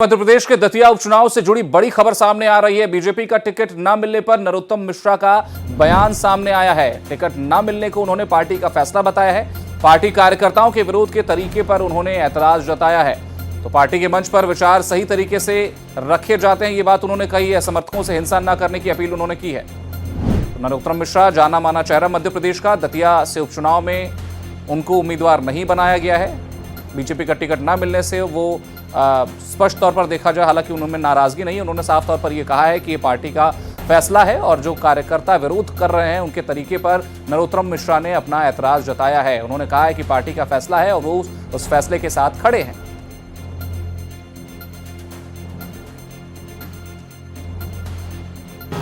मध्य प्रदेश के दतिया उपचुनाव से जुड़ी बड़ी खबर सामने आ रही है। बीजेपी का टिकट न मिलने पर नरोत्तम मिश्रा का बयान सामने आया है। टिकट न मिलने को उन्होंने पार्टी का फैसला बताया है। पार्टी कार्यकर्ताओं के विरोध के तरीके पर उन्होंने ऐतराज जताया है। तो पार्टी के मंच पर विचार सही तरीके से रखे जाते हैं, ये बात उन्होंने कही है। समर्थकों से हिंसा न करने की अपील उन्होंने की है। तो नरोत्तम मिश्रा जाना माना चेहरा मध्य प्रदेश का, दतिया से उपचुनाव में उनको उम्मीदवार नहीं बनाया गया है। बीजेपी का टिकट न मिलने से वो स्पष्ट तौर पर देखा जाए, हालांकि उन्होंने नाराजगी नहीं, उन्होंने साफ तौर पर यह कहा है कि ये पार्टी का फैसला है और जो कार्यकर्ता विरोध कर रहे हैं उनके तरीके पर नरोत्तम मिश्रा ने अपना ऐतराज जताया है। उन्होंने कहा है कि पार्टी का फैसला है और वो उस फैसले के साथ खड़े हैं।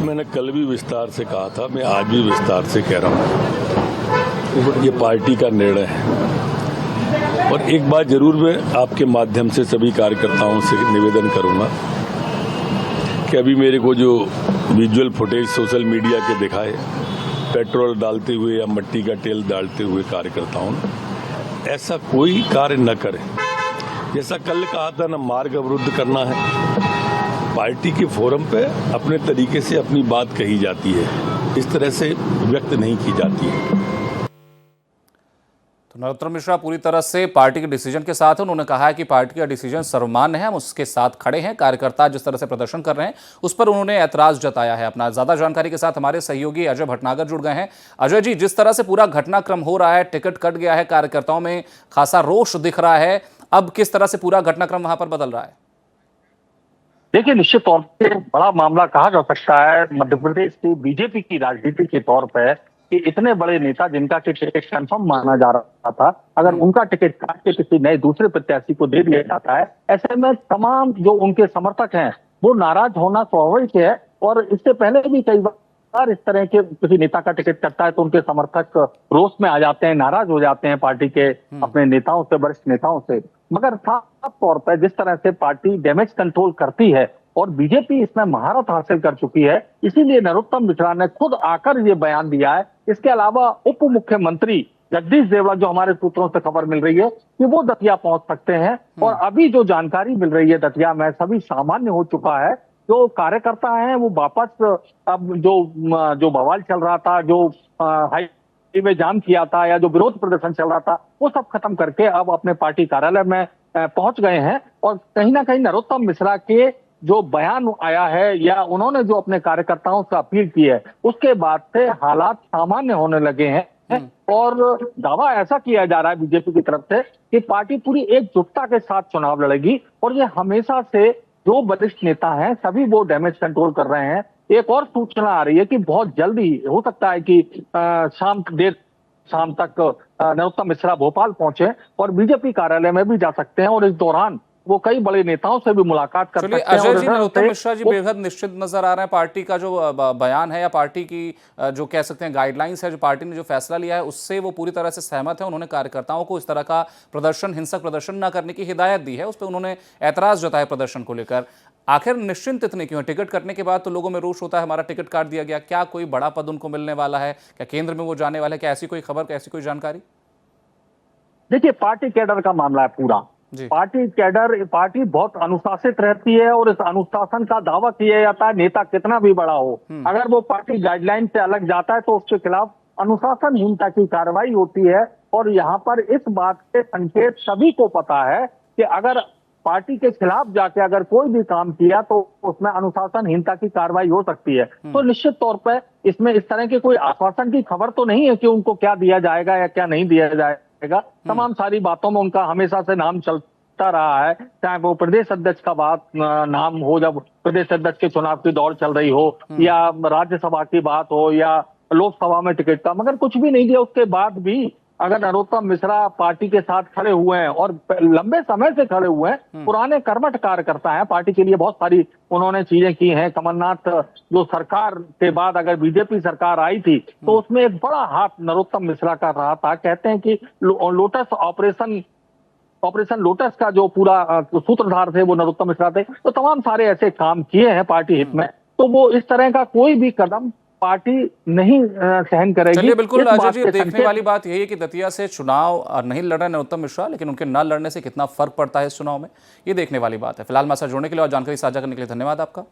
मैंने कल भी विस्तार से कहा था, मैं आज भी विस्तार से कह रहा हूँ, ये पार्टी का निर्णय है। और एक बात जरूर मैं आपके माध्यम से सभी कार्यकर्ताओं से निवेदन करूंगा कि अभी मेरे को जो विजुअल फुटेज सोशल मीडिया के दिखाए, पेट्रोल डालते हुए या मिट्टी का तेल डालते हुए कार्यकर्ताओं ने, ऐसा कोई कार्य न करें। जैसा कल कहा था, न मार्ग अवरुद्ध करना है। पार्टी के फोरम पे अपने तरीके से अपनी बात कही जाती है, इस तरह से व्यक्त नहीं की जाती है। नरोत्तम मिश्रा पूरी तरह से पार्टी के डिसीजन के साथ है। उन्होंने कहा है कि पार्टी का डिसीजन सर्वमान्य है, हम उसके साथ खड़े हैं। कार्यकर्ता जिस तरह से प्रदर्शन कर रहे हैं उस पर उन्होंने ऐतराज जताया है। अपना ज्यादा जानकारी के साथ हमारे सहयोगी अजय भटनागर जुड़ गए हैं। अजय जी, जिस तरह से पूरा घटनाक्रम हो रहा है, टिकट कट गया है, कार्यकर्ताओं में खासा रोष दिख रहा है, अब किस तरह से पूरा घटनाक्रम वहां पर बदल रहा है? देखिए, निश्चित तौर पे बड़ा मामला कहा जा सकता है मध्य प्रदेश की बीजेपी की राजनीति के तौर पे कि इतने बड़े नेता जिनका टिकट कंफर्म माना जा रहा था, अगर उनका टिकट काट के किसी नए दूसरे प्रत्याशी को दे दिया जाता है, ऐसे में तमाम जो उनके समर्थक हैं वो नाराज होना स्वाभाविक है। और इससे पहले भी कई बार इस तरह के किसी नेता का टिकट कटता है तो उनके समर्थक रोष में आ जाते हैं, नाराज हो जाते हैं पार्टी के अपने नेताओं से, वरिष्ठ नेताओं से। मगर साफ तौर पर जिस तरह से पार्टी डैमेज कंट्रोल करती है और बीजेपी इसमें महारत हासिल कर चुकी है, इसीलिए नरोत्तम मिश्रा ने खुद आकर ये बयान दिया है। इसके अलावा उप मुख्यमंत्री जगदीश देवड़ा, जो हमारे सूत्रों से खबर मिल रही है कि वो दतिया पहुंच सकते हैं। और अभी जो जानकारी मिल रही है दतिया में, सभी सामान्य हो चुका है। जो कार्यकर्ता हैं वो वापस, अब जो बवाल चल रहा था, जो हाईवे जाम किया था या जो विरोध प्रदर्शन चल रहा था, वो सब खत्म करके अब अपने पार्टी कार्यालय में पहुंच गए हैं। और कहीं ना कहीं नरोत्तम मिश्रा के जो बयान आया है या उन्होंने जो अपने कार्यकर्ताओं से अपील की है, उसके बाद से हालात सामान्य होने लगे हैं। और दावा ऐसा किया जा रहा है बीजेपी की तरफ से कि पार्टी पूरी एकजुटता के साथ चुनाव लड़ेगी। और ये हमेशा से जो वरिष्ठ नेता हैं सभी वो डैमेज कंट्रोल कर रहे हैं। एक और सूचना आ रही है कि बहुत जल्दी हो सकता है कि देर शाम तक नरोत्तम मिश्रा भोपाल पहुंचे और बीजेपी कार्यालय में भी जा सकते हैं। और इस दौरान वो कई बड़े नेताओं से भी मुलाकात कर सकते हैं। अजय जी, नरोत्तम मिश्रा जी बेहद निश्चित नजर आ रहे हैं। पार्टी का जो बयान है या पार्टी की जो कह सकते हैं गाइडलाइंस है, जो पार्टी ने जो फैसला लिया है, उससे वो पूरी तरह से सहमत है। उन्होंने कार्यकर्ताओं को इस तरह का प्रदर्शन, हिंसक प्रदर्शन न करने की हिदायत दी है। उस पर उन्होंने ऐतराज जताया प्रदर्शन को लेकर। आखिर निश्चिंत इतने क्यों? टिकट कटने के बाद तो लोगों में रोष होता है, हमारा टिकट काट दिया गया। क्या कोई बड़ा पद उनको मिलने वाला है? क्या केंद्र में वो जाने वाले? क्या ऐसी कोई खबर, ऐसी कोई जानकारी? देखिए, पार्टी कैडर का मामला है पूरा। पार्टी बहुत अनुशासित रहती है और इस अनुशासन का दावा किया जाता है, नेता कितना भी बड़ा हो, अगर वो पार्टी गाइडलाइन से अलग जाता है तो उसके खिलाफ अनुशासनहीनता की कार्रवाई होती है। और यहाँ पर इस बात के संकेत सभी को पता है कि अगर पार्टी के खिलाफ जाके अगर कोई भी काम किया तो उसमें अनुशासनहीनता की कार्रवाई हो सकती है। तो निश्चित तौर पर इसमें इस तरह के कोई आश्वासन की खबर तो नहीं है कि उनको क्या दिया जाएगा या क्या नहीं दिया जाएगा। तमाम सारी बातों में उनका हमेशा से नाम चलता रहा है, चाहे वो प्रदेश अध्यक्ष का नाम हो, जब प्रदेश अध्यक्ष के चुनाव की दौड़ चल रही हो, या राज्यसभा की बात हो, या लोकसभा में टिकट का, मगर कुछ भी नहीं दिया। उसके बाद भी अगर नरोत्तम मिश्रा पार्टी के साथ खड़े हुए हैं और लंबे समय से खड़े हुए हैं, पुराने कर्मठ कार्यकर्ता हैं, पार्टी के लिए बहुत सारी उन्होंने चीजें की हैं। कमलनाथ जो सरकार के बाद अगर बीजेपी सरकार आई थी तो उसमें एक बड़ा हाथ नरोत्तम मिश्रा का रहा था। कहते हैं कि ऑपरेशन लोटस का जो पूरा सूत्रधार थे वो नरोत्तम मिश्रा थे। तो तमाम सारे ऐसे काम किए हैं पार्टी हित में। तो वो इस तरह का कोई भी कदम पार्टी नहीं सहन करेगी। चलिए बिल्कुल इस अजय बात जी, के अब देखने संकेत वाली बात यही है कि दतिया से चुनाव नहीं लड़ रहे नरोत्तम मिश्रा, लेकिन उनके न लड़ने से कितना फर्क पड़ता है इस चुनाव में, ये देखने वाली बात है। फिलहाल हमारे साथ जुड़ने के लिए और जानकारी साझा करने के लिए धन्यवाद आपका।